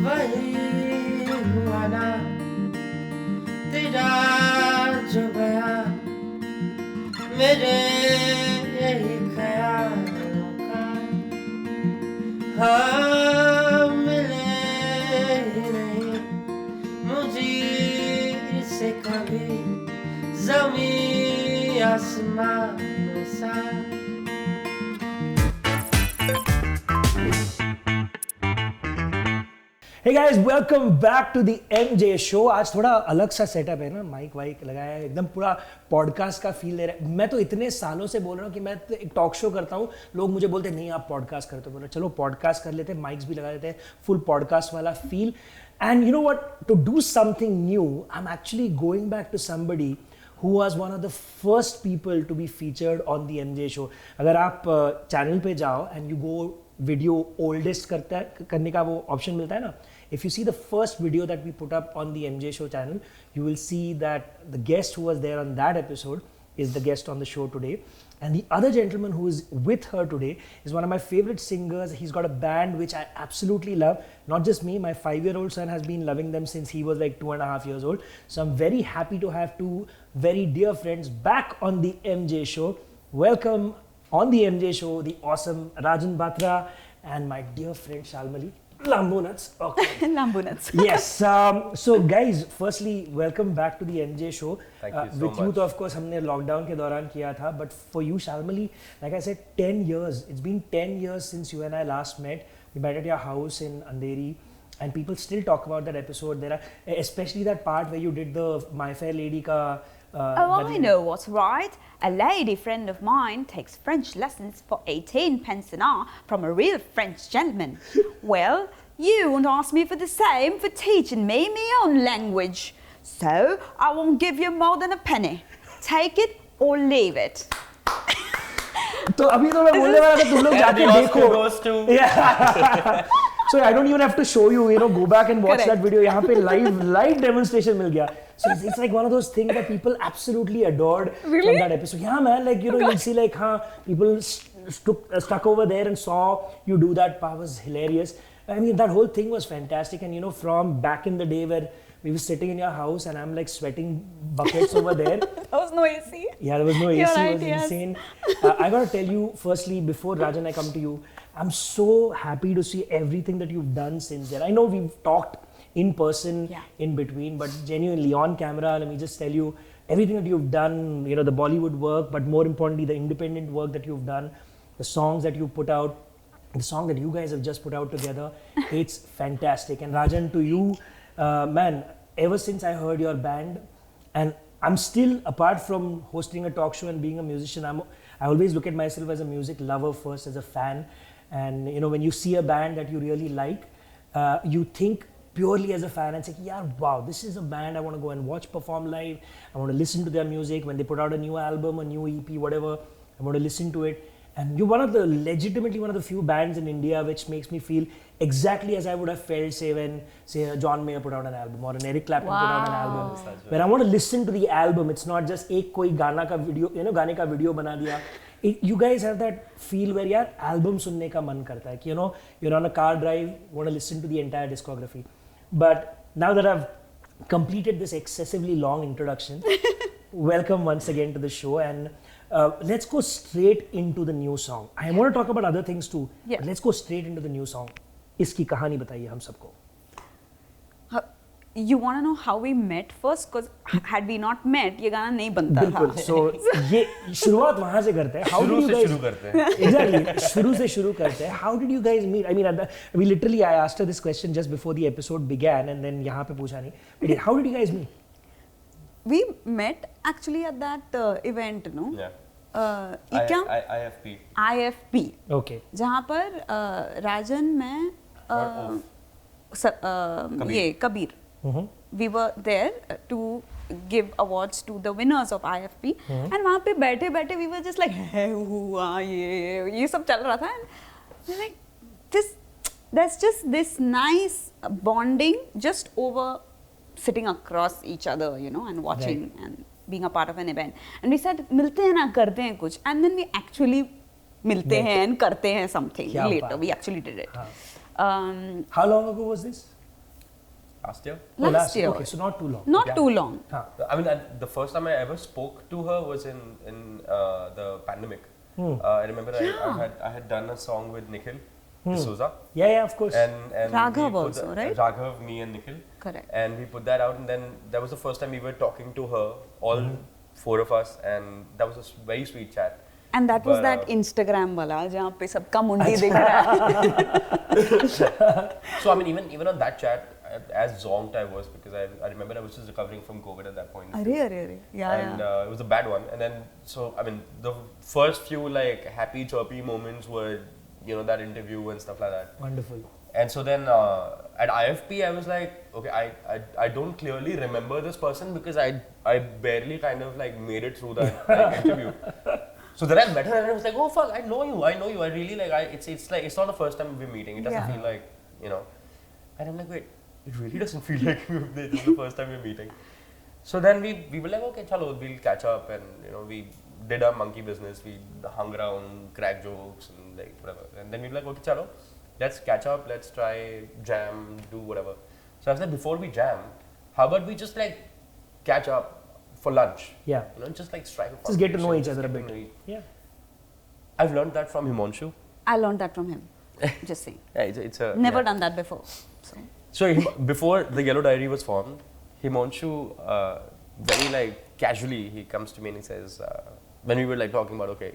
वही हुआ ना तेरा जो बयां मेरे यही ख्यालों का हाँ मिले ही नहीं मुझे से कभी ज़मीं आसमान सा Hey guys, welcome back to the MJ show. आज थोड़ा अलग सा सेटअप है ना, माइक वाइक लगाया है, एकदम पूरा पॉडकास्ट का फील दे रहा है. मैं तो इतने सालों से बोल रहा हूँ कि मैं तो एक टॉक शो करता हूँ. लोग मुझे बोलते हैं नहीं आप पॉडकास्ट करते हो. बोला चलो पॉडकास्ट कर लेते हैं, माइक्स भी लगा लेते हैं, फुल पॉडकास्ट वाला feel. And you know what, to do something new, I am actually going back to somebody who was one of the first people to be featured on the MJ show. अगर आप channel पे जाओ and you go video oldest करने का वो option मिलता है ना, if you see the first video that we put up on the MJ show channel, you will see that the guest who was there on that episode is the guest on the show today. And the other gentleman who is with her today is one of my favorite singers. He's got a band which I absolutely love. Not just me, my 5-year-old son has been loving them since he was like 2.5 years old. So I'm very happy to have two very dear friends back on the MJ show. Welcome on the MJ show, the awesome Rajan Batra and my dear friend Shalmali Kholgade. Okay. Lambunats. Yes. So guys, firstly, welcome back to the MJ show. Thank you so with you, much. तो of course हमने lockdown के दौरान किया था. But for you, Shalmali, like I said, 10 years. It's been 10 years since you and I last met. We met at your house in Andheri, and people still talk about that episode. There are, especially that part where you did the My Fair Lady ka. I know what's right. A lady friend of mine takes French lessons for 18 pence an hour from a real French gentleman. Well, you won't ask me for the same for teaching me my own language. So, I won't give you more than a penny. Take it or leave it. तो अभी तो मैं बोलने वाला था तुम लोग जाके देखो. Goes to Yeah. So I don't even have to show you, go back and watch Correct. that video. यहाँ पे live demonstration मिल गया. So it's like one of those things that people absolutely adored Really? from that episode. Yeah, man, like you'll see like people stuck over there and saw you do that. Part was hilarious. I mean, that whole thing was fantastic. And from back in the day where we were sitting in your house and I'm like sweating buckets over there. There was no AC. Yeah, there was no AC. You're It right, was yes. insane. I gotta tell you, firstly, before Rajan, I come to you, I'm so happy to see everything that you've done since then. I know we've talked in person in between, but genuinely on camera, let me just tell you, everything that you've done, the Bollywood work, but more importantly, the independent work that you've done, the songs that you put out, the song that you guys have just put out together, it's fantastic. And Rajan, to you, man, ever since I heard your band, and I'm still, apart from hosting a talk show and being a musician, I always look at myself as a music lover first, as a fan. And when you see a band that you really like, you think purely as a fan and say, yeah, wow, this is a band I want to go and watch perform live. I want to listen to their music. When they put out a new album, a new EP, whatever, I want to listen to it. And you're legitimately one of the few bands in India which makes me feel exactly as I would have felt, say, when, John Mayer put out an album or an Eric Clapton put out an album. When I want to listen to the album, it's not just एक कोई गाना का video, गाने का video बना दिया. You guys have that feel where यार album सुनने का मन करता है कि you're on a car drive, want to listen to the entire discography. But now that I've completed this excessively long introduction, welcome once again to the show, and let's go straight into the new song. I want to talk about other things too, but let's go straight into the new song. इसकी कहानी बताइए हम सबको. You want to know how we met first? Because had we not met, ये गाना नहीं बनता था. बिल्कुल. So ये शुरुआत वहाँ से करते हैं. शुरू से शुरू करते हैं. Exactly. शुरू से शुरू करते हैं. How did you guys meet? I mean, I asked her this question just before the episode began, and then यहाँ पे पूछा नहीं. But how did you guys meet? We met actually at that event, no? Yeah. ये क्या? IFP. IFP. Okay. जहाँ पर राजन मैं ये Kabir. We were there to give awards to the winners of IFP, and वहाँ पे बैठे बैठे we were just like हुआ ये सब चल रहा था, and like there's just this nice bonding just over sitting across each other, and watching and being a part of an event, and we said मिलते हैं ना करते हैं कुछ, and then we actually मिलते हैं and करते हैं something later. We actually did it. How long ago was this? last year. Last year. Okay, so not too long. Not too long. I mean, the first time I ever spoke to her was in the pandemic. I remember I had done a song with Nikhil D'Souza. Yeah, of course. And Raghav we put also, right? Raghav, me and Nikhil. Correct. And we put that out, and then that was the first time we were talking to her, all four of us, and that was a very sweet chat. And that was But, that Instagram wala, जहाँ पे सबका मुंडी दिख रहा है. So I mean, even on that chat, as zonked I was, because I remember I was just recovering from COVID at that point. अरे. And it was a bad one. And then, so I mean, the first few like happy, chirpy moments were, that interview and stuff like that. Wonderful. And so then at IFP, I was like, okay, I don't clearly remember this person because I barely kind of like made it through that like, interview. So then I met her and I was like, oh fuck, I know you. I really like, it's like, it's not the first time we're meeting. It doesn't feel like, And I'm like, wait, it really doesn't feel like this is the first time we're meeting. So then we were like, okay, chalo, we'll catch up, and we did our monkey business. We hung around, cracked jokes and like whatever. And then we were like, okay, chalo, let's catch up, let's try jam, do whatever. So I was like, before we jam, how about we just like catch up for lunch? Yeah. Just like strike a Just get to know conversation, each other a get to bit. know Yeah. I've learned that from Himanshu. I learned that from him. Just saying. Yeah, it's a Never done that before. So before the Yellow Diary was formed, Himanshu very like casually he comes to me and he says, when we were like talking about, okay,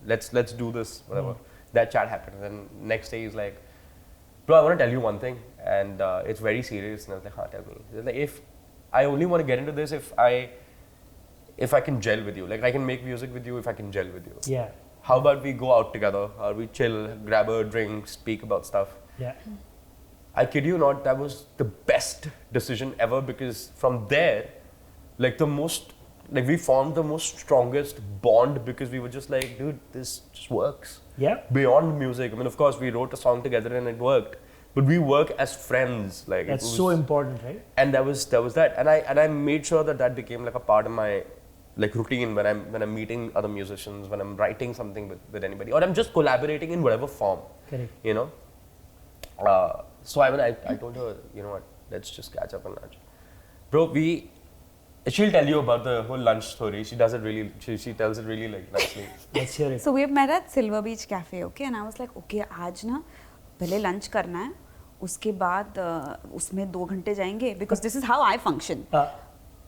let's do this, whatever. That chat happened, and then next day he's like, bro, I want to tell you one thing, and it's very serious. And I was like, tell me. He's like, if I only want to get into this if I can gel with you, like I can make music with you if I can gel with you. Yeah. How about we go out together, or we chill, grab a drink, speak about stuff. Yeah. I kid you not, that was the best decision ever, because from there, like we formed the most strongest bond, because we were just like, dude, this just works. Yeah. Beyond music. I mean, of course, we wrote a song together and it worked, but we work as friends. Like That's so important, right? And that was that. And I made sure that became like a part of my like routine when I'm meeting other musicians, when I'm writing something with anybody, or I'm just collaborating in whatever form. Correct. So I told her, you know what, let's just catch up on lunch. Bro, she'll tell you about the whole lunch story. She does it really, she tells it really like nicely. Let's hear it. So we have met at Silver Beach Cafe, okay? And I was like, okay, आज ना पहले lunch करना है, उसके बाद उसमें 2 घंटे जाएंगे, because this is how I function.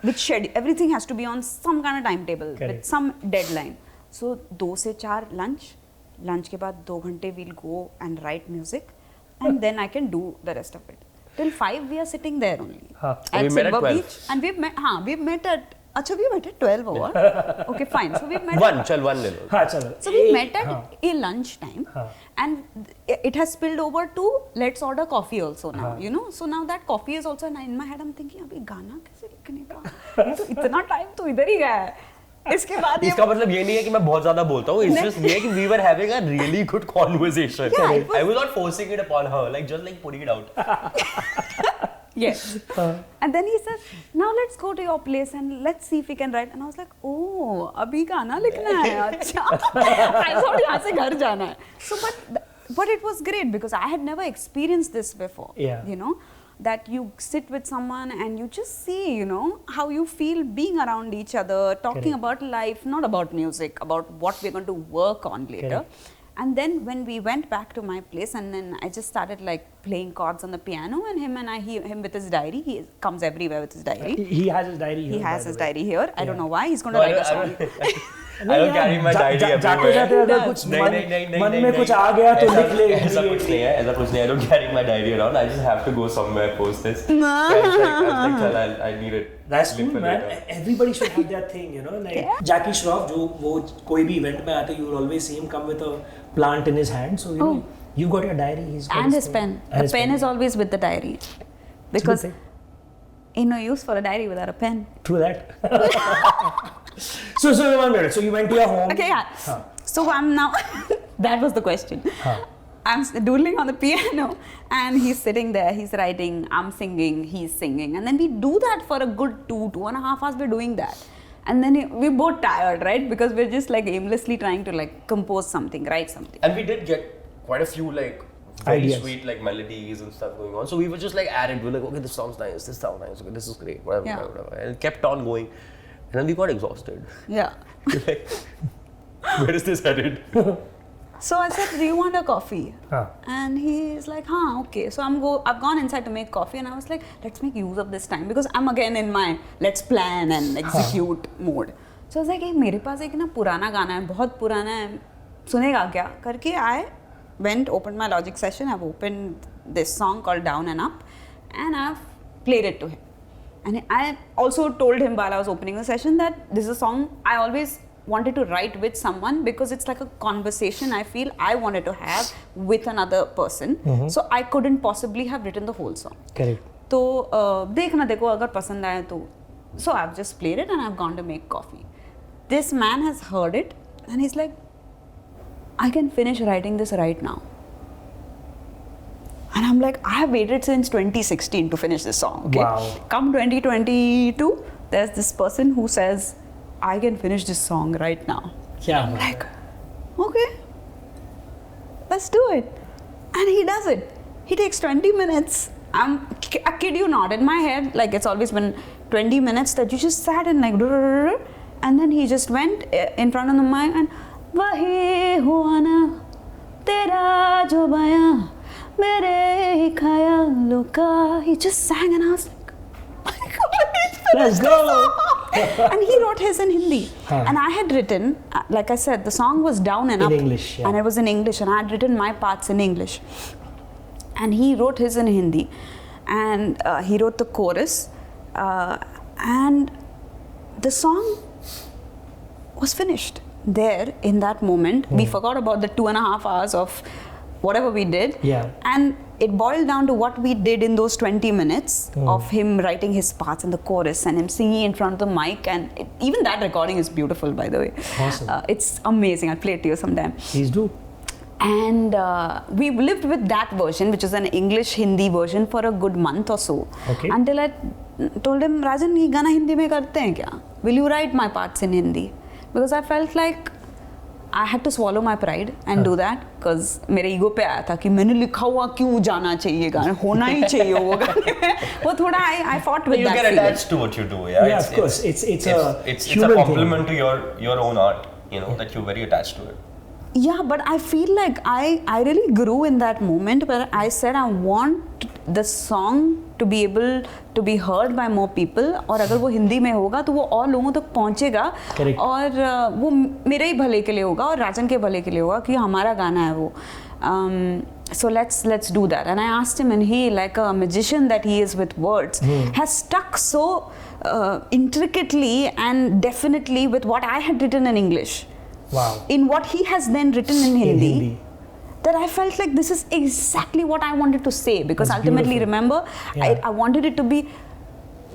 With schedule, everything has to be on some kind of timetable, with some deadline. So 2 से 4 lunch के बाद 2 घंटे we'll go and write music, and then I can do the rest of it. Till 5 we are sitting there only at Silver Beach, and we've met at we met at 12 or what? Okay, fine. So we've met one little. So we met at a lunch time, and it has spilled over to let's order coffee also now, So now that coffee is also in my head. I'm thinking, अभी गाना कैसे लिखने का? तो इतना time तो इधर ही गया है. इसके बाद इसका मतलब ये नहीं है कि मैं बहुत ज्यादा बोलता हूँ. It's just ये कि we were having a really good conversation. Yeah, I was not forcing it upon her, like just like putting it out. Yes. And then he said, now let's go to your place and let's see if we can write. And I was like, oh, अभी गाना लिखना है. अच्छा. I thought यहाँ से घर जाना है. So but it was great because I had never experienced this before. Yeah. That you sit with someone and you just see, how you feel being around each other, talking about life, not about music, about what we're going to work on later. Correct. And then when we went back to my place, and then I just started like playing chords on the piano, and him with his diary, he comes everywhere with his diary. He has his diary here. He has his diary here. I don't know why. He's going to write a song. I don't carry my diary everywhere. जाते अगर कुछ मन में कुछ आ गया तो लिख ले. ऐसा कुछ नहीं है. I don't carry my diary around. I just have to go somewhere, post this. I was like, I need it. That's cool, man. Everybody should have that thing, Like Jackie Shroff, जो वो कोई भी event में आते, you will always see him come with a plant in his hand. So you've got your diary. He's got and his pen. The pen is always with the diary, because ain't no use for a diary without a pen. True that. So 1 minute. So you went to your home. Okay, yeah. So I'm now. That was the question. I'm doodling on the piano, and he's sitting there. He's writing. I'm singing. He's singing, and then we do that for a good 2.5 hours. We're doing that, and then we're both tired, right? Because we're just like aimlessly trying to like compose something, write something. And we did get quite a few like very Ideas. sweet like melodies and stuff going on. So we were just like at it. We were like, okay, this sounds nice. This sounds nice. Okay, this is great. Whatever, Yeah. whatever. And it kept on going. And then we got exhausted. Yeah. We're like, where is this headed? So I said, do you want a coffee? Huh. And he's like, okay. So I've gone inside to make coffee, and I was like, let's make use of this time, because I'm again in my let's plan and execute mode. So I was like, hey, मेरे पास एक ना पुराना गाना है, बहुत पुराना है, सुनेगा क्या? करके I went, opened my Logic session. I've opened this song called Down and Up, and I've played it to him. And I also told him while I was opening the session that this is a song I always wanted to write with someone, because it's like a conversation I feel I wanted to have with another person. So I couldn't possibly have written the whole song. Correct. तो देखना देखो अगर पसंद आए तो. So I've just played it and I've gone to make coffee. This man has heard it and he's like, I can finish writing this right now. And I'm like, I have waited since 2016 to finish this song. Okay? Wow. Come 2022, there's this person who says, I can finish this song right now. Yeah. I'm like, okay, let's do it. And he does it. He takes 20 minutes. I kid you not, in my head, like it's always been 20 minutes that you just sat and like, and then he just went in front of the mic and wahi hua na tera jo baya mere khayalon ka. He just sang and I was like, my God, he's finished Let's the go. song. And he wrote his in Hindi. And I had written, like I said, the song was down and In up. English, yeah. And it was in English, and I had written my parts in English. And he wrote his in Hindi. And he wrote the chorus. And the song was finished there in that moment. We forgot about the 2.5 hours of whatever we did. Yeah. And it boiled down to what we did in those 20 minutes of him writing his parts in the chorus and him singing in front of the mic. And even that recording is beautiful, by the way. Awesome. It's amazing. I'll play it to you sometime. Please do. And we lived with that version, which is an English-Hindi version, for a good month or so. Okay. Until I told him, Rajan, ये गाना हिंदी में करते हैं क्या? Will you write my parts in Hindi? Because I felt like I had to swallow my pride and do that, because मेरे ego पे आया था कि मैंने लिखा हुआ क्यों जाना चाहिए गाना, होना ही चाहिए वो गाने में. वो थोड़ा I fought with You that get feeling. attached to what you do, yeah. Yeah, of course. It's a a compliment to your own art, you know, that you're very attached to it. Yeah, but I feel like I really grew in that moment where I said I want the song to be able to be heard by more people, और अगर वो हिंदी में होगा तो वो और लोगों तक पहुंचेगा. Correct. और वो मेरे ही भले के लिए होगा और राजन के भले के लिए होगा कि हमारा गाना है वो. So let's do that. And I asked him, and he, like a magician that he is with words, has stuck so intricately and definitely with what I had written in English. Wow. In what he has then written in Hindi, Hindi. that I felt like this is exactly what I wanted to say, because That's ultimately, beautiful. remember, Yeah. I wanted it to be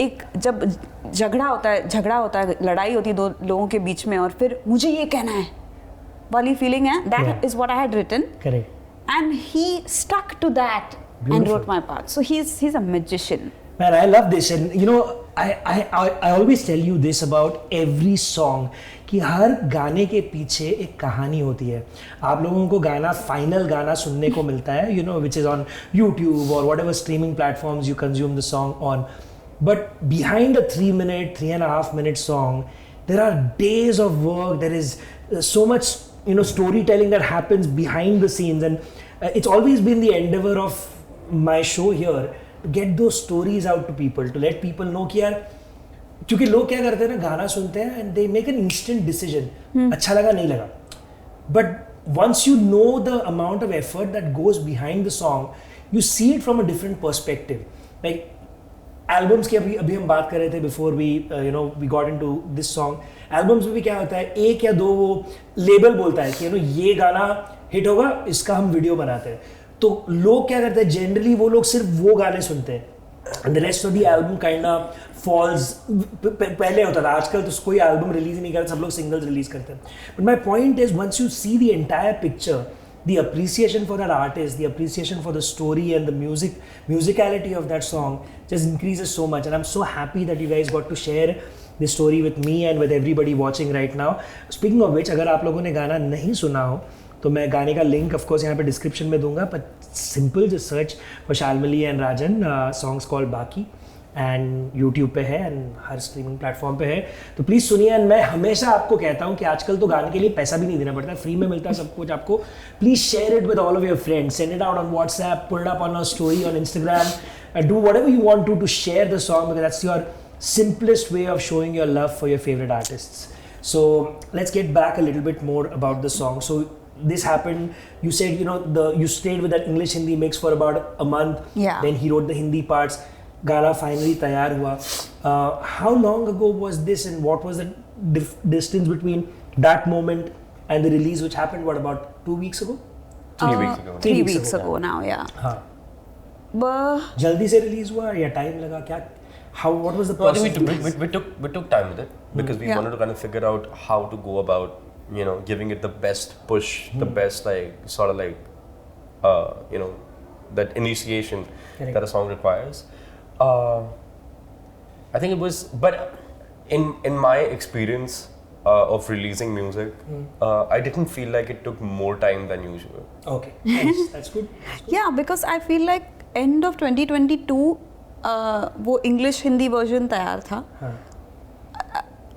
एक जब झगड़ा होता है लड़ाई होती है दो लोगों के बीच में और फिर मुझे ये कहना है वाली फीलिंग है, that is what I had written. Correct. And he stuck to that and Beautiful. wrote my part. So he's a magician. Man, I love this, and you know, I always tell you this about every song कि हर गाने के पीछे एक कहानी होती है. आप लोगों को गाना फाइनल गाना सुनने को मिलता है, you know, which is on YouTube or whatever streaming platforms you consume the song on. But behind a 3-minute, 3.5-minute song, there are days of work. There is so much, you know, storytelling that happens behind the scenes, and it's always been the endeavor of my show here to get those stories out to people, to let people know कि यार, क्योंकि लोग क्या करते हैं ना, गाना सुनते हैं and they make an instant decision, अच्छा लगा नहीं लगा. But once you know the amount of effort that goes behind the song, you see it from a different perspective. Like albums की अभी हम बात कर रहे थे before we got into this song. Albums में भी क्या होता है, एक या दो वो लेबल बोलता है कि ये गाना हिट होगा, इसका हम वीडियो बनाते हैं. तो लोग क्या करते हैं, जनरली वो लोग सिर्फ वो गाने सुनते हैं, and the rest of the album kind of falls. पहले होता था, आजकल तो कोई एल्बम रिलीज ही नहीं करता, सब लोग सिंगल्स रिलीज करते हैं. But my point is, once you see the entire picture, the appreciation for that artist, the appreciation for the story and the musicality of that song just increases so much. And I'm so happy that you guys got to share this story with me and with everybody watching right now. Speaking of which, अगर आप लोगों ने गाना नहीं सुना हो, तो मैं गाने का लिंक ऑफ कोर्स यहाँ पे डिस्क्रिप्शन में दूंगा, but simple just search for Shalmali and Rajan, songs called बाकी, एंड यूट्यूब पे है एंड हर स्ट्रीमिंग प्लेटफॉर्म पे है, तो प्लीज़ सुनिए। एंड मैं हमेशा आपको कहता हूँ कि आजकल तो गाने के लिए पैसा भी नहीं देना पड़ता, फ्री में मिलता है सब कुछ आपको। Please share it with all of your friends, send it out on WhatsApp, put it up on a story on Instagram, do whatever you want to share the song, because that's your simplest way of showing your love for your favorite artists. So let's get back a little bit more about the song. So this happened, you said, you stayed with that English Hindi mix for about a month. Yeah. Then he wrote the Hindi parts. Gana finally tayar hua. How long ago was this, and what was the distance between that moment and the release, which happened about 2 weeks ago? 3 weeks ago. 3 weeks ago now, yeah. हाँ. Jaldi se release hua ya time laga kya? What was the process? I think we took time with it because we wanted to kind of figure out how to go about, giving it the best push, the best that initiation that a song requires. I think it was, but in my experience of releasing music, I didn't feel like it took more time than usual. Okay, nice. That's good. Yeah, because I feel like end of 2022 वो English Hindi version तैयार था.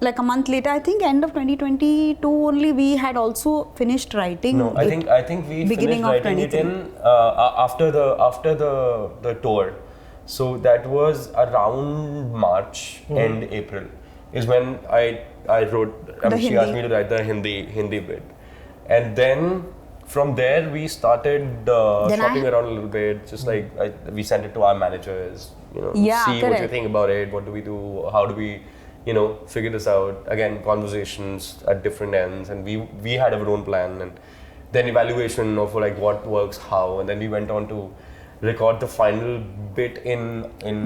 Like a month later, I think end of 2022 only we had also finished writing. No, I think we beginning finished writing it in after the tour. So that was around March and April is when I wrote. She asked me to write the Hindi bit, and then from there we started shopping around a little bit. Just we sent it to our managers. See correct. what you think about it. What do we do? How do we, figure this out? Again, conversations at different ends, and we had our own plan, and then evaluation of what works, how, and then we went on to record the final bit in.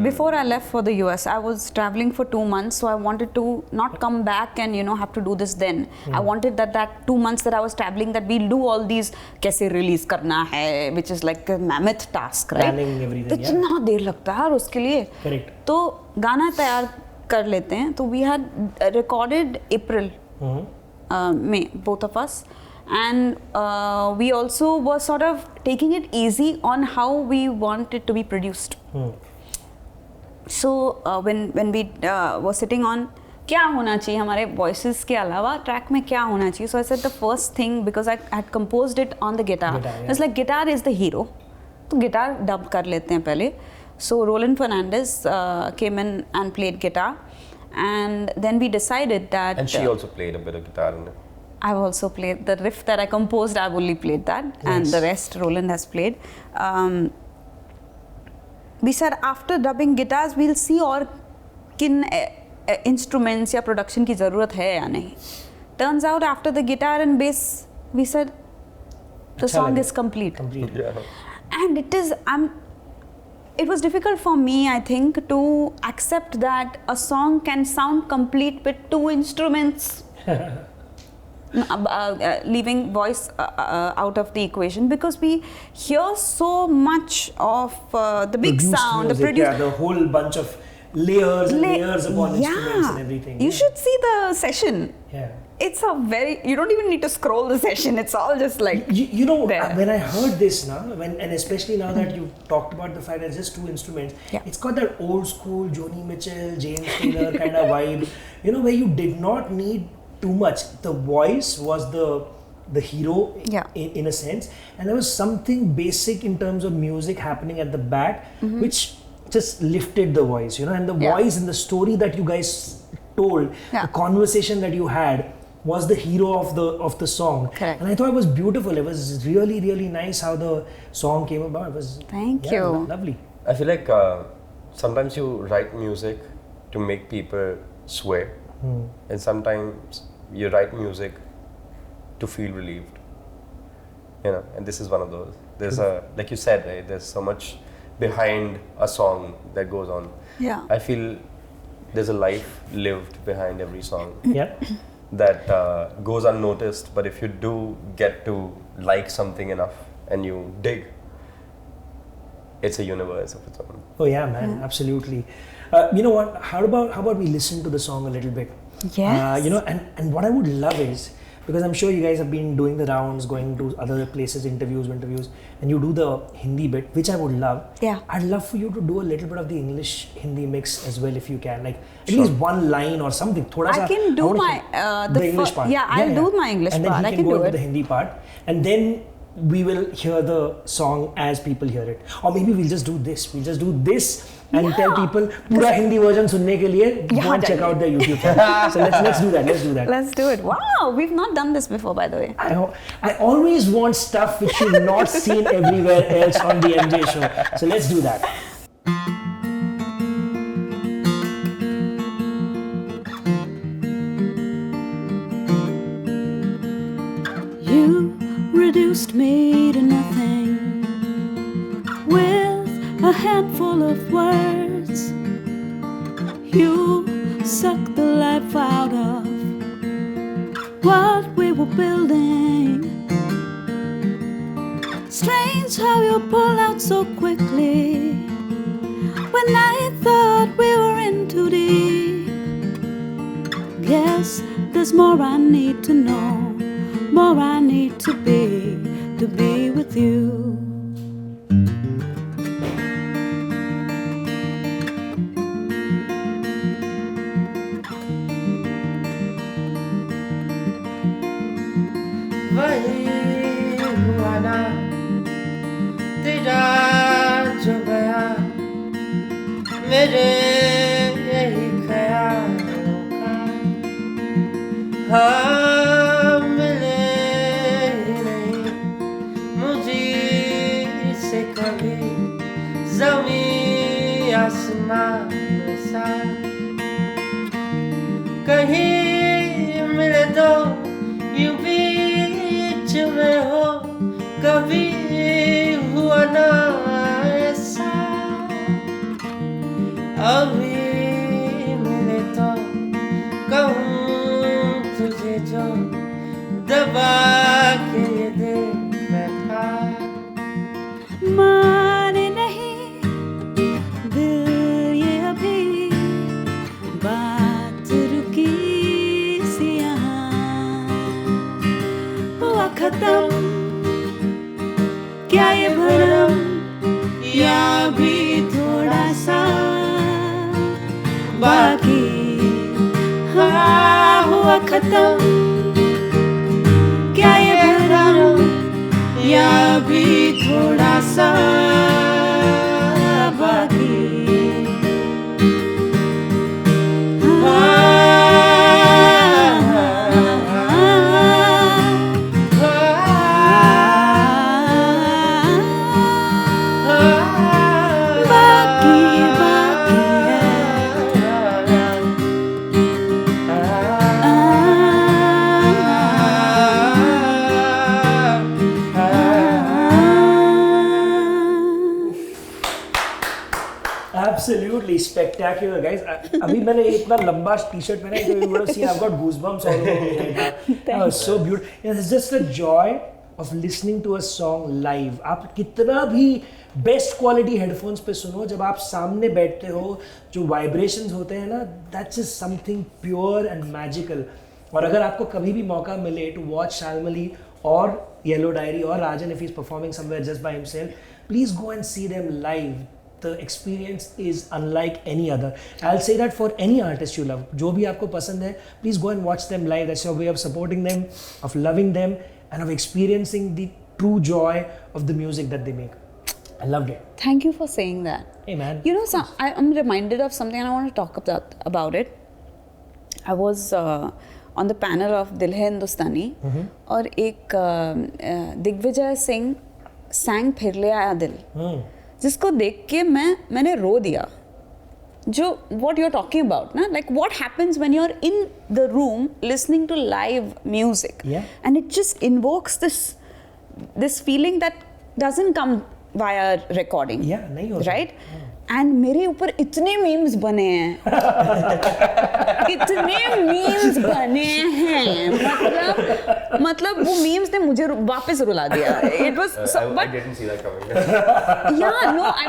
Before I left for the US, I was traveling for 2 months, so I wanted to not come back and have to do this then. I wanted that 2 months that I was traveling, that we'll do all these कैसे release करना है, which is like a mammoth task, right? Planning everything. तो कितना देर लगता है उसके लिए. Correct. तो गाना तैयार कर लेते हैं. तो we had recorded April में, both of us. And we also were sort of taking it easy on how we want it to be produced. So when we were sitting on क्या होना चाहिए हमारे voices के अलावा track में क्या होना चाहिए, so I said the first thing, because I had composed it on the guitar. It's like guitar is the hero, तो guitar dub कर लेते हैं पहले. So Roland Fernandez came in and played guitar, and then we decided that. And she also played a bit of guitar in it. I've also played the riff that I composed. I've only played that, and the rest Roland has played. We said after dubbing guitars, we'll see और किन instruments या production की ज़रूरत है या नहीं. Turns out after the guitar and bass, we said the song is complete. Yeah. And it was difficult for me, I think, to accept that a song can sound complete with 2 instruments. Leaving voice out of the equation, because we hear so much of the big produced sound, music, the produced, the whole bunch of layers and layers upon instruments and everything. You should see the session. Yeah. It's you don't even need to scroll the session. It's all just like there. When I heard this now, and especially now that you talked about the fact that it's just 2 instruments, it's got that old school Joni Mitchell, James Taylor kind of vibe, where you did not need too much. The voice was the hero in a sense, and there was something basic in terms of music happening at the back, which just lifted the voice, and the voice and the story that you guys told, the conversation that you had, was the hero of the song. Correct. And I thought it was beautiful. It was really, really nice how the song came about. It was Thank you. Lovely. I feel like sometimes you write music to make people swear, and sometimes you write music to feel relieved. And this is one of those. There's like you said, right? There's so much behind a song that goes on. Yeah. I feel there's a life lived behind every song. Yeah. That goes unnoticed, but if you do get to like something enough and you dig, it's a universe of its own. Oh yeah, man, absolutely. You know what? How about we listen to the song a little bit? Yes. And what I would love is because I'm sure you guys have been doing the rounds, going to other places, interviews, and you do the Hindi bit, which I would love. Yeah. I'd love for you to do a little bit of the English Hindi mix as well if you can, like at least one line or something. I can do my the English part. Yeah, I'll do my English and part. And then he can go into the Hindi part, and then we will hear the song as people hear it. Or maybe we'll just do this. And tell people पूरा Hindi version सुनने के लिए go and check out their YouTube channel. So let's do that. Let's do it. Wow, we've not done this before, by the way. I always want stuff which you've not seen everywhere else on the MJ show. So let's do that. You reduced me to nothing with a handful of words. You sucked the life out of what we were building. Strange how you pull out so quickly when I thought we were in too deep. Guess there's more I need to know, more I need to be with you. वही हुआ ना तेरा जो गया मेरे यही ख्यालों का हाँ मिले ही नहीं मुझे से कभी ज़मीं आसमान सा कहीं मिले तो यूं बीच में हो कभी हुआ ना ऐसा अभी मिले तो कहूँ तुझे जो दबा के ये दिल बैठा माने नहीं दिल ये अभी बात रुकी सी यहाँ हुआ खत्म क्या ये भरम या भी थोड़ा सा बाकी हाँ हुआ खत्म क्या ये भरम या भी थोड़ा सा बाकी Absolutely spectacular, guys. अभी मैंने इतना लंबा टी-शर्ट पहना है, you would have seen I've got goosebumps all over me right now. That was so beautiful. It's just the joy of listening to a song live. आप कितना भी बेस्ट क्वालिटी हेडफोन्स पे सुनो, जब आप सामने बैठते हो जो वाइब्रेशंस होते हैं ना, that's just something pure and magical. और अगर आपको कभी भी मौका मिले to watch Shalmali or Yellow Diary or Rajan if he's performing somewhere just by himself, please go and see them live. The experience is unlike any other. I'll say that for any artist you love, जो भी आपको पसंद है, please go and watch them live. That's your way of supporting them, of loving them, and of experiencing the true joy of the music that they make. I loved it. Thank you for saying that. Hey man. You know, I'm reminded of something and I want to talk about it. I was on the panel of Dil Hai Hindustani और एक Digvijay Singh sang फिर ले आया दिल, जिसको देख के मैंने रो दिया. जो what you're talking about, na? Like what happens when you're in the room listening to live music, and it just invokes this feeling that doesn't come via recording, नहीं होता, right? एंड मेरे ऊपर इतने मीम्स बने हैं इतने memes बने हैं मतलब वो मीम्स ने मुझे वापस रुला दिया. It was I didn't see that coming. yeah no I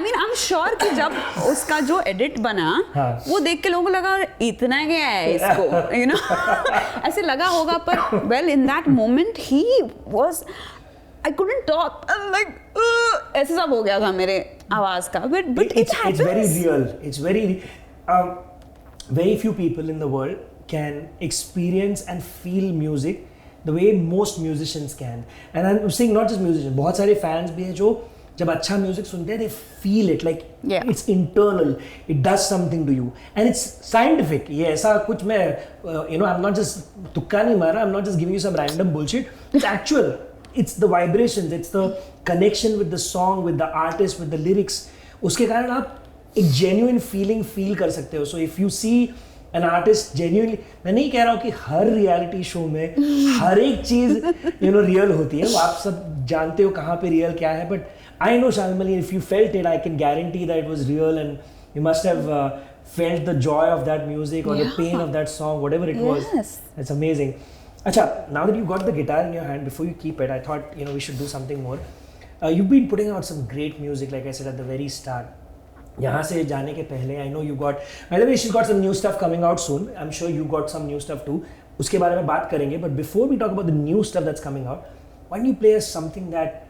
mean I'm sure कि जब उसका जो एडिट बना वो देख के लोगों को लगा इतना क्या है इसको you know ऐसे लगा होगा पर well in that moment he was I couldn't talk. I'm like ऐसे सब हो गया था मेरे आवाज का. But it happens. It's very real. It's very few people in the world can experience and feel music the way most musicians can. And I'm saying not just musicians. बहुत सारे fans भी हैं जो जब अच्छा म्यूजिक सुनते हैं they feel it like it's internal. It does something to you. And it's scientific. ये ऐसा कुछ मैं I'm not just तुक्का नहीं मारा. I'm not just giving you some random bullshit. It's actual. It's the vibrations, it's the connection with the song, with the artist, with the lyrics. उसके कारण आप एक genuine feeling feel कर सकते हो. So if you see an artist genuinely, मैं नहीं कह रहा हूँ कि हर reality show में हर एक चीज़ real होती है. आप सब जानते हो कहाँ पे real क्या है. But I know Shalmali, if you felt it, I can guarantee that it was real and you must have felt the joy of that music or the pain of that song, whatever it was. It's amazing. Acha, now that you got the guitar in your hand, before you keep it, I thought we should do something more. You've been putting out some great music, like I said at the very start. यहाँ से जाने के पहले, I know you got. By the way, she's got some new stuff coming out soon. I'm sure you got some new stuff too. उसके बारे में बात करेंगे. But before we talk about the new stuff that's coming out, why don't you play us something that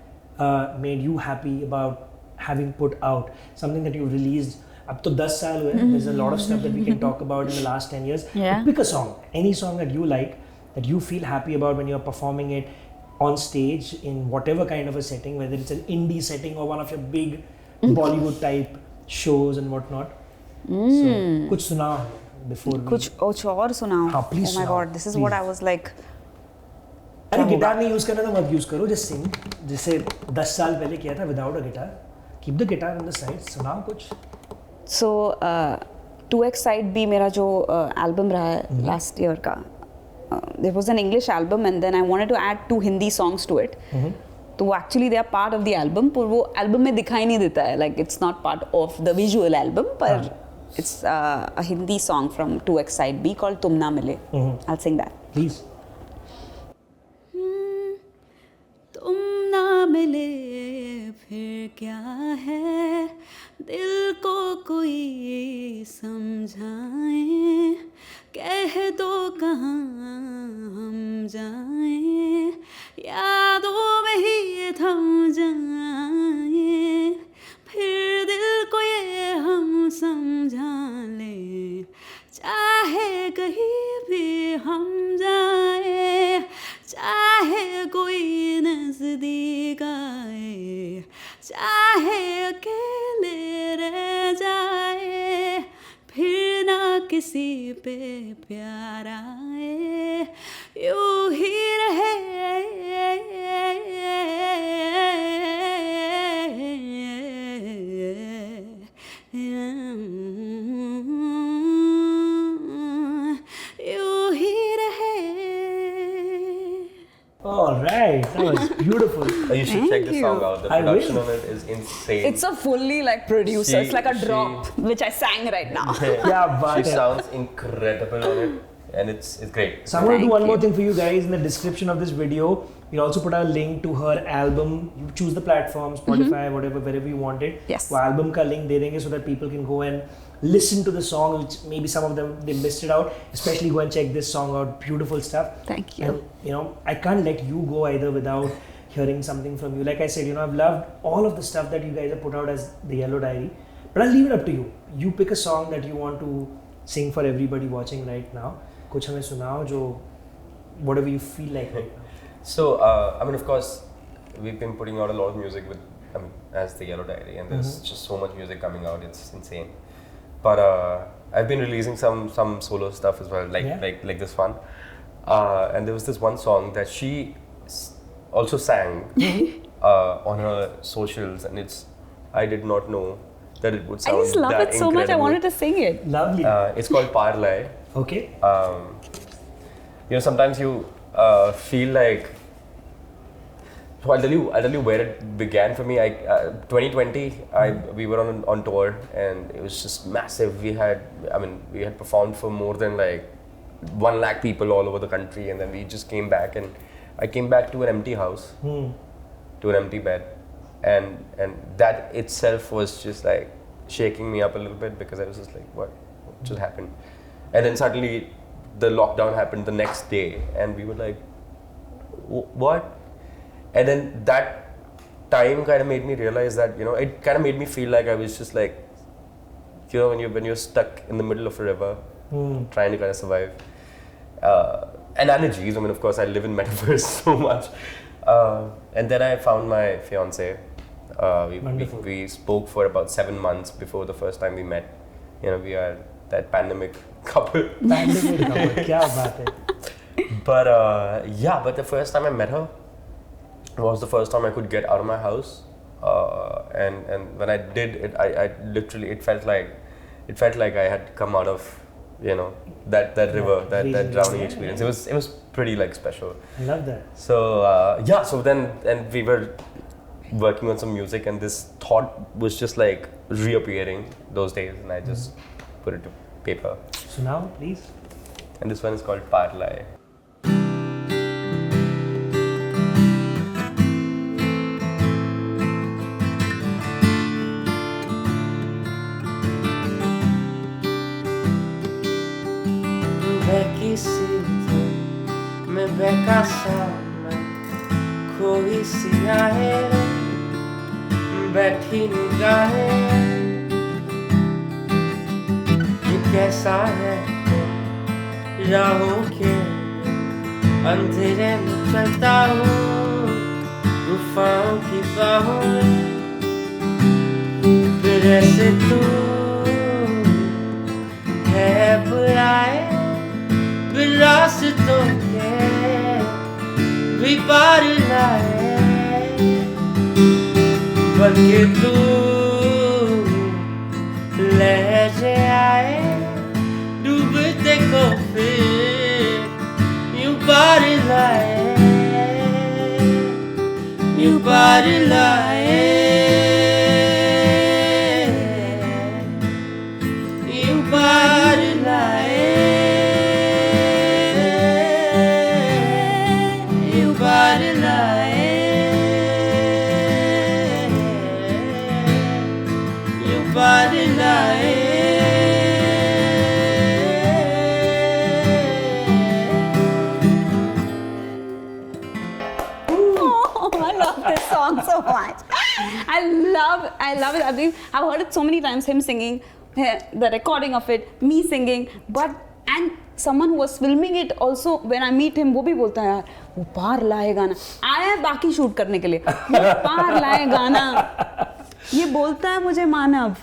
made you happy about having put out, something that you released. अब तो 10 साल हुए. There's a lot of stuff that we can talk about in the last 10 years. Yeah. But pick a song, any song that you like, that you feel happy about when you're performing it on stage in whatever kind of a setting, whether it's an indie setting or one of your big Bollywood type shows and whatnot. So, कुछ सुनाओ before कुछ और सुनाओ. हाँ, please Oh my सुनाओ, God, this is please. what I was like. अरे guitar नहीं use करना तो मत यूज करो, just sing जैसे 10 साल पहले किया था without a guitar. Keep the guitar on the side. सुनाओ कुछ. So 2x side B मेरा जो album रहा है last year का. There was an English album and then I wanted to add 2 Hindi songs to it. तो वो actually they are part of the album, पर वो album में दिखाई नहीं देता है. Like it's not part of the visual album, पर it's a Hindi song from 2x side B called Tum Na Mile. I'll sing that. Please. तुम ना मिले फिर क्या है, दिल को कोई समझाए, कह दो कहाँ हम जाएं, यादों में ही थम जाएं, फिर दिल को ये हम समझा लें, चाहे कहीं भी हम जाएं, चाहे कोई नजदीक आए, चाहे अकेले रह जाए, फिर ना किसी पे प्यार आए, यूं ही रहे. यूं ही रहे. All right, that was beautiful. You should check this song out. The I production will. on it is insane. It's a fully like producer. It's like a She- drop, which I sang right now. क्या बात She है. sounds incredible on it, and it's great. So I'm going to do Thank one more you. thing for you guys in the description of this video. We'll also put a link to her album. You choose the platform, Spotify, whatever, wherever you want it. Yes. वो album का link दे देंगे so that people can go and listen to the song. Which maybe some of them they missed it out. Especially go and check this song out. Beautiful stuff. Thank you. And I can't let you go either without hearing something from you. Like I said, I've loved all of the stuff that you guys have put out as the Yellow Diary. But I'll leave it up to you. You pick a song that you want to sing for everybody watching right now. कुछ हमें सुनाओ जो whatever you feel like right now. So, I mean, of course, we've been putting out a lot of music with, as the Yellow Diary, and there's just so much music coming out. It's insane. But I've been releasing some solo stuff as well, like this one. And there was this one song that she also sang on her socials, and I did not know that it would I sound just love that it so much. I incredible. wanted to sing it. Lovely. It's called Paar Laaye. Okay. Sometimes you feel like So I'll tell you where it began for me. 2020, we were on tour and it was just massive. We had performed for more than like 1 lakh people all over the country, and then we just came back, and I came back to an empty house, to an empty bed, and that itself was just like shaking me up a little bit, because I was just like, what just happened? And then suddenly the lockdown happened the next day, and we were like, what? And then that time kind of made me realize that, it kind of made me feel like I was just like, when you're stuck in the middle of a river, trying to kind of survive. Analogies, of course I live in metaphors so much. And then I found my fiancée. We spoke for about 7 months before the first time we met. We are that pandemic couple. Kya baat hai. But the first time I met her was the first time I could get out of my house. And when I did it, I literally, it felt like I had come out of, that river, that drowning experience. It was pretty like special. I love that. So then we were working on some music, and this thought was just like reappearing those days, and I just put it to paper. So now, please. And this one is called Paar Laaye. मैं बहका सामने खोई सी आहें बैठी निगाहें ये कैसा है राहों के अंधेरे में चलता हूँ गुफाओं की बाहों में फिर ऐसे तू है बुलाए बिन रास्तों के भी पार लाए बल्कि तू लहजे आए डूबते को फिर यूं पार लाए यूं पार लाए यूं पार लाए So much. I love it. I've heard it so many times, him singing, the recording of it, me singing, and someone who was filming it also, when I meet him, वो भी बोलता है यार वो पार लाए गाना आया है बाकी शूट करने के लिए वो पार लाए गाना ये बोलता है मुझे मानव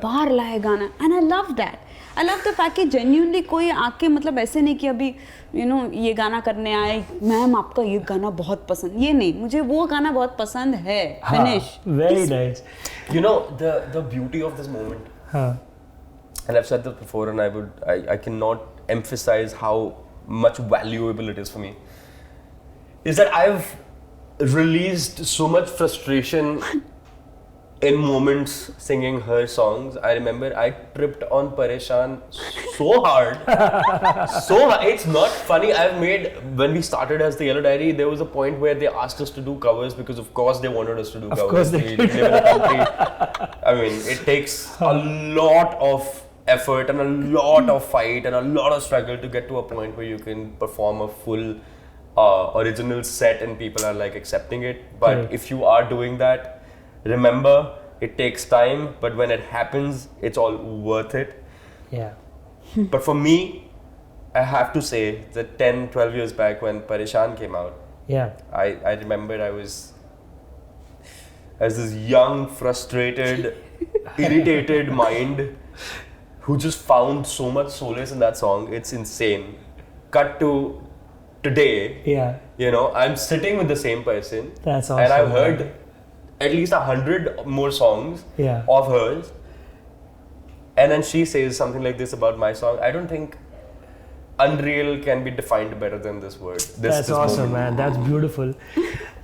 पार लाए गाना and I love that. I love the fact कि genuinely कोई आके मतलब ऐसे नहीं कि अभी ये गाना करने आए मैम आपका ये गाना बहुत पसंद ये नहीं मुझे वो गाना बहुत पसंद है finish. Very nice. The beauty of this moment, and I've said this before, and I cannot emphasize how much valuable it is for me, is that I've released so much frustration in moments singing her songs. I remember I tripped on Pareshaan so hard. It's not funny. When we started as the Yellow Diary, there was a point where they asked us to do covers because of course they wanted us to do covers. Of course we live in a country. I mean, it takes a lot of effort and a lot of fight and a lot of struggle to get to a point where you can perform a full original set and people are like accepting it. But if you are doing that, remember, it takes time, but when it happens, it's all worth it. Yeah. But for me, I have to say that 10, 12 years back when Pareshaan came out, I remember I was this young, frustrated, irritated mind who just found so much solace in that song. It's insane. Cut to today, I'm sitting with the same person. That's awesome. And I've heard at least 100 more songs of hers, and then she says something like this about my song. I don't think unreal can be defined better than this word. That's awesome, man. That's beautiful.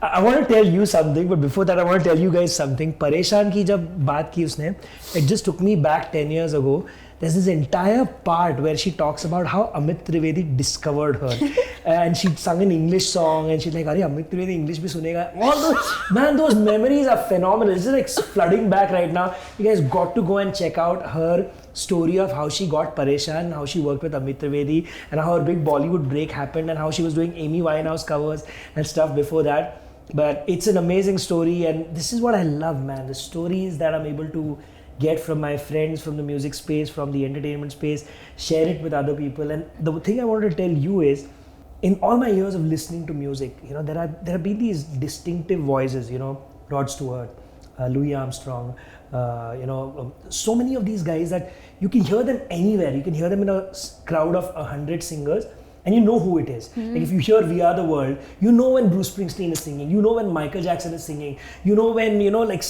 I want to tell you something, but before that, I want to tell you guys something. Pareshaan की जब बात की उसने, it just took me back 10 years ago. There's this entire part where she talks about how Amit Trivedi discovered her, and she sung an English song, and she's like, "Arey Amit Trivedi English भी सुनेगा." All those, man, those memories are phenomenal. It's just like flooding back right now. You guys got to go and check out her story of how she got Pareshaan, how she worked with Amit Trivedi, and how her big Bollywood break happened, and how she was doing Amy Winehouse covers and stuff before that. But it's an amazing story, and this is what I love, man. The stories that I'm able to get from my friends, from the music space, from the entertainment space, share it with other people. And the thing I wanted to tell you is, in all my years of listening to music, you know, there have been these distinctive voices, you know, Rod Stewart, Louis Armstrong, so many of these guys that you can hear them anywhere. You can hear them in a crowd of 100 singers, and you know who it is. Like if you hear We Are the World, you know when Bruce Springsteen is singing, you know when Michael Jackson is singing, you know when, you know, like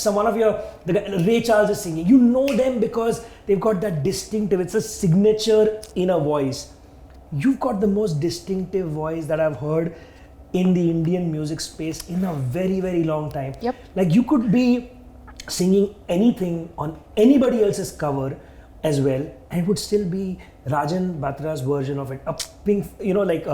Ray Charles is singing. You know them because they've got that distinctive, it's a signature in a voice. You've got the most distinctive voice that I've heard in the Indian music space in a very, very long time. Yep. Like you could be singing anything on anybody else's cover as well, and it would still be Rajan Batra's version of it. A pink, you know, like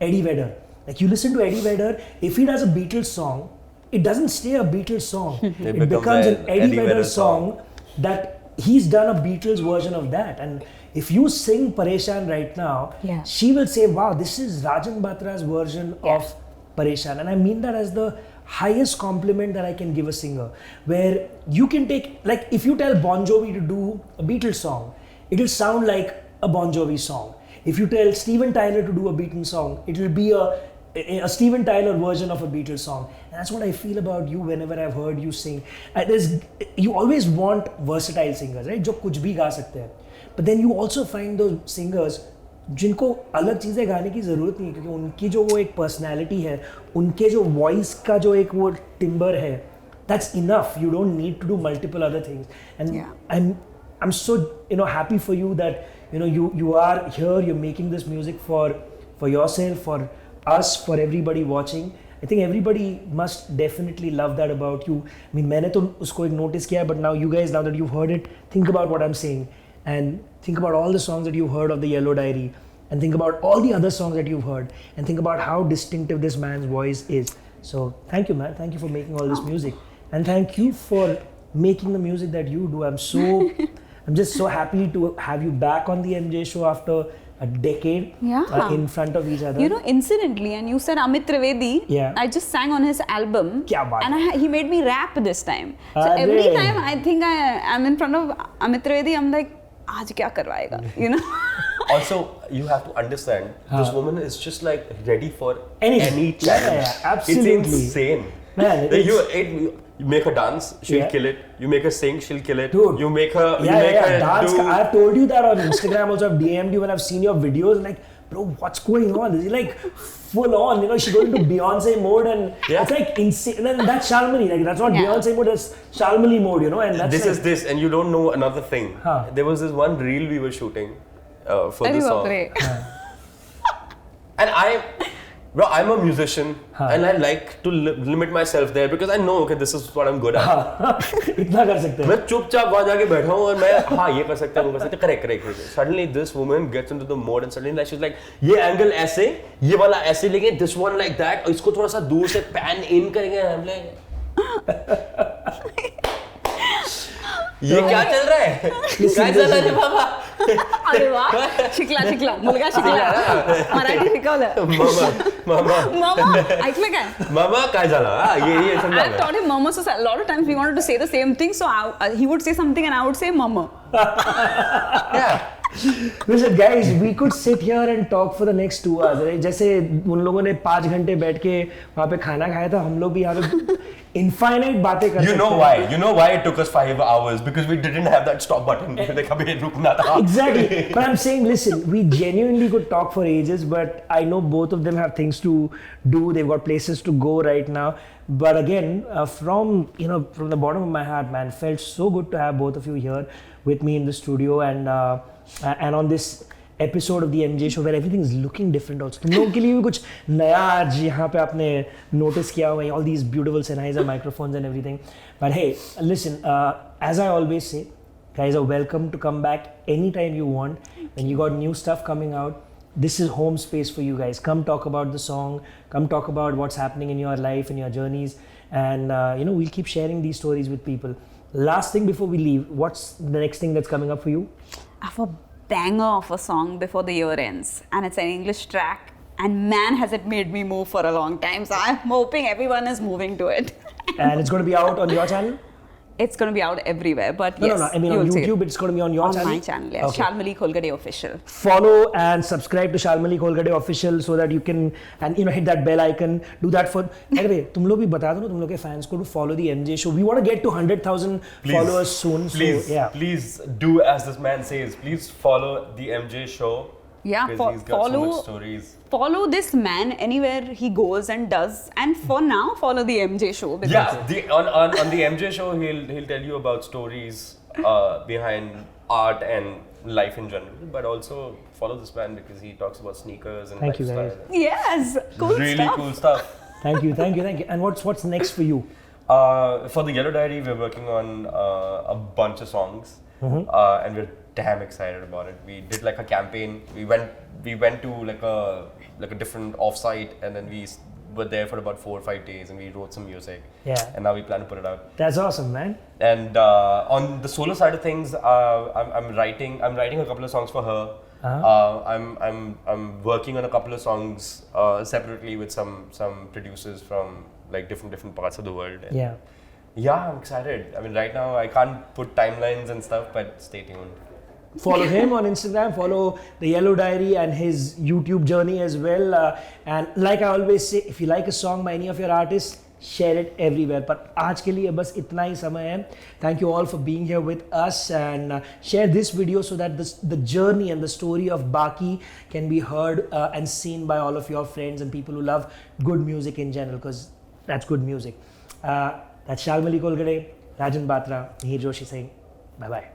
Eddie Vedder. Like you listen to Eddie Vedder, if he does a Beatles song, it doesn't stay a Beatles song. It becomes an Eddie Vedder song that he's done a Beatles version of that. And if you sing Pareshaan right now, she will say, wow, this is Rajan Batra's version of Pareshaan. And I mean that as the highest compliment that I can give a singer, where you can take, like if you tell Bon Jovi to do a Beatles song, it'll sound like a Bon Jovi song. If you tell Steven Tyler to do a Beatles song, it'll be a Steven Tyler version of a Beatles song. And that's what I feel about you whenever I've heard you sing. You always want versatile singers, right? जो कुछ भी गा सकते हैं. But then you also find those singers जिनको अलग चीज़ें गाने की ज़रूरत नहीं है, क्योंकि उनकी जो वो एक पर्सनैलिटी है, उनके जो वॉइस का जो एक वो टिम्बर है, that's enough. You don't need to do multiple other things. And I'm so, you know, happy for you that, you know, you are here, you're making this music for yourself, for us, for everybody watching. I think everybody must definitely love that about you. I mean, मैंने तो उसको एक notice किया, but now you guys, now that you've heard it, think about what I'm saying. And think about all the songs that you've heard of the Yellow Diary, and think about all the other songs that you've heard, and think about how distinctive this man's voice is. So thank you, man. Thank you for making all this music, and thank you for making the music that you do. I'm just so happy to have you back on the MJ show after a decade in front of each other. You know, incidentally, and you said Amit Trivedi, I just sang on his album, and he made me rap this time. So every time I think I'm in front of Amit Trivedi, I'm like, आज क्या करवाएगा, you know? Also, you have to understand, this woman is just like ready for any challenge. Absolutely. It's insane. Man, you make her dance, she'll kill it. You make her sing, she'll kill it. Dude. You make her dance. do... I've told you that on Instagram also. I've DM'd you when I've seen your videos. Like, bro, what's going on? Is it like full on? You know, she goes into Beyonce mode, and it's like insane. And that's Shalmali. Like, that's not Beyonce mode. That's Shalmali mode. You know, and that's this is and you don't know another thing. There was this one reel we were shooting for the song, and I'm a musician, and I like to limit myself there because I know, okay, this is what I'm good at. इतना कर सकते हैं. मैं चुपचाप वहाँ जाके बैठा हूँ और मैं ये कर सकता हूँ, वो कर सकता हूँ, correct. Suddenly this woman gets into the mode and suddenly she's like, ये angle ऐसे, ये वाला ऐसे लेंगे, this one like that, और इसको थोड़ा सा दूर से pan in करेंगे, I'm like, ये क्या चल रहा है? काय झालं रे बाबा? अरे वाह, शिकला, मुलगा शिकला. मराठी शिकवलं. Mama, ऐकलं काय? Mama, काय झालं? ये समजा. I taught him mama, so a lot of times we wanted to say the same thing, so he would say something and I would say mama. Listen, guys, we could sit here and talk for the next 2 hours. Right? जैसे उन लोगों ने 5 घंटे बैठ के वहाँ पे खाना खाया था, हम लोग भी यहाँ पे infinite बातें कर सकते हैं. You know why it took us 5 hours? Because we didn't have that stop button. कभी रुकना था. Exactly. But I'm saying, listen, we genuinely could talk for ages, but I know both of them have things to do. They've got places to go right now. But again, from the bottom of my heart, man, felt so good to have both of you here with me in the studio and on this episode of the MJ show where everything is looking different also. तुम लोगों के लिए भी कुछ नया आज यहाँ पे आपने notice किया हुआ है, all these beautiful Sennheiser microphones and everything. But hey, listen, as I always say, guys are welcome to come back anytime you want. When you got new stuff coming out, this is home space for you guys. Come talk about the song, come talk about what's happening in your life and your journeys, and we'll keep sharing these stories with people. Last thing before we leave, what's the next thing that's coming up for you? I have a banger of a song before the year ends, and it's an English track, and man has it made me move for a long time, so I'm hoping everyone is moving to it. And it's going to be out on your channel? It's going to be out everywhere, but No, yes, I mean on YouTube, it's going to be on your on channel? my channel, yes. Okay. Shalmali Kholgade Official. Follow and subscribe to Shalmali Kholgade Official so that you can, and hit that bell icon. Do that for. Anyway, तुम लोग भी बता दो ना तुम लोग के fans को to follow the MJ show. We want to get to 100,000 followers soon. Please, so, yeah. please do as this man says. Please follow the MJ show. Yeah, because he's got so much stories. Follow this man anywhere he goes and does, and for now, follow the MJ show. Because Yeah, on the MJ show, he'll tell you about stories behind art and life in general, but also follow this man because he talks about sneakers and Thank you, lifestyle. guys. Yes, cool Really stuff. cool stuff. Thank you. And what's next for you? For the Yellow Diary, we're working on a bunch of songs, and we're damn excited about it. We did like a campaign. We went to like a different offsite, and then we were there for about 4 or 5 days, and we wrote some music. Yeah. And now we plan to put it out. That's awesome, man. And on the solo side of things, I'm writing a couple of songs for her. I'm working on a couple of songs separately with some producers from like different parts of the world. And yeah, I'm excited. I mean, right now I can't put timelines and stuff, but stay tuned. Follow him on Instagram, follow the Yellow Diary and his YouTube journey as well. And like I always say, if you like a song by any of your artists, share it everywhere. But आज के लिए बस इतना ही समय है. Thank you all for being here with us, and share this video so that the journey and the story of Baaki can be heard and seen by all of your friends and people who love good music in general, because that's good music. That's Shalmali Kholgade, Rajan Batra, Mihir Joshi saying bye bye.